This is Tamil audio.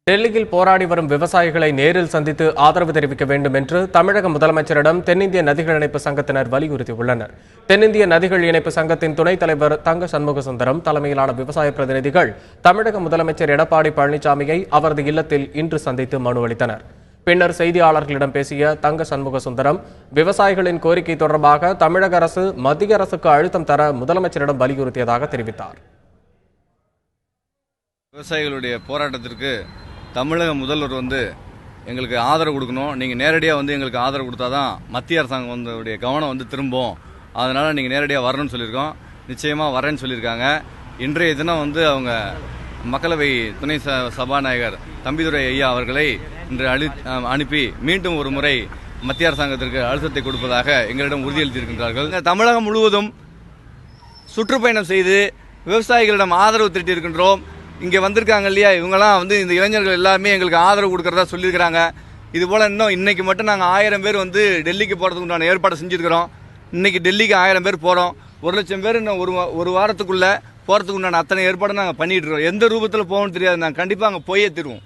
டெல்லியில் போராடி வரும் விவசாயிகளை நேரில் சந்தித்து ஆதரவு தெரிவிக்க வேண்டும் என்று தமிழக முதலமைச்சரிடம் தென்னிந்திய நதிகள் இணைப்பு சங்கத்தினர் வலியுறுத்தியுள்ளனர். தென்னிந்திய நதிகள் இணைப்பு சங்கத்தின் துணைத் தலைவர் தங்க சண்முகசுந்தரம் தலைமையிலான விவசாய பிரதிநிதிகள் தமிழக முதலமைச்சர் எடப்பாடி பழனிசாமியை அவரது இல்லத்தில் இன்று சந்தித்து மனு அளித்தனர். பின்னர் செய்தியாளர்களிடம் பேசிய தங்க சண்முகசுந்தரம், விவசாயிகளின் கோரிக்கை தொடர்பாக தமிழக அரசு மத்திய அரசுக்கு அழுத்தம் தர முதலமைச்சரிடம் வலியுறுத்தியதாக தெரிவித்தார். விவசாயிகளுடைய போராட்டத்திற்கு தமிழக முதல்வர் எங்களுக்கு ஆதரவு கொடுக்கணும். நீங்கள் நேரடியாக எங்களுக்கு ஆதரவு கொடுத்தா தான் மத்திய அரசாங்கம் கவனம் திரும்பும். அதனால் நீங்கள் நேரடியாக வரணும்னு சொல்லியிருக்கோம். நிச்சயமாக வரேன்னு சொல்லியிருக்காங்க. இன்றைய தினம் அவங்க மக்களவை துணை சபாநாயகர் தம்பிதுரை ஐயா அவர்களை இன்று அனுப்பி மீண்டும் ஒரு முறை மத்திய அரசாங்கத்திற்கு அழுத்தத்தை கொடுப்பதாக எங்களிடம் உறுதியளித்திருக்கின்றார்கள். தமிழகம் முழுவதும் சுற்றுப்பயணம் செய்து விவசாயிகளிடம் ஆதரவு திரட்டியிருக்கின்றோம். இங்கே வந்திருக்காங்க இல்லையா, இவங்கெல்லாம் இந்த இளைஞர்கள் எல்லாமே எங்களுக்கு ஆதரவு கொடுக்கறதா சொல்லியிருக்கிறாங்க. இது போல் இன்னும் இன்னைக்கு மட்டும் நாங்கள் 1000 பேர் டெல்லிக்கு போகிறதுக்கு உண்டான ஏற்பாடு செஞ்சுருக்கிறோம். இன்னைக்கு டெல்லிக்கு 1000 பேர் போகிறோம். 1,00,000 பேர் இன்னும் ஒரு வாரத்துக்குள்ளே போகிறதுக்கு உண்டான அத்தனை ஏற்பாடு நாங்கள் பண்ணிட்டு இருக்கோம். எந்த ரூபத்தில் போகணும்னு தெரியாது, நாங்கள் கண்டிப்பாக அங்கே போயே தருவோம்.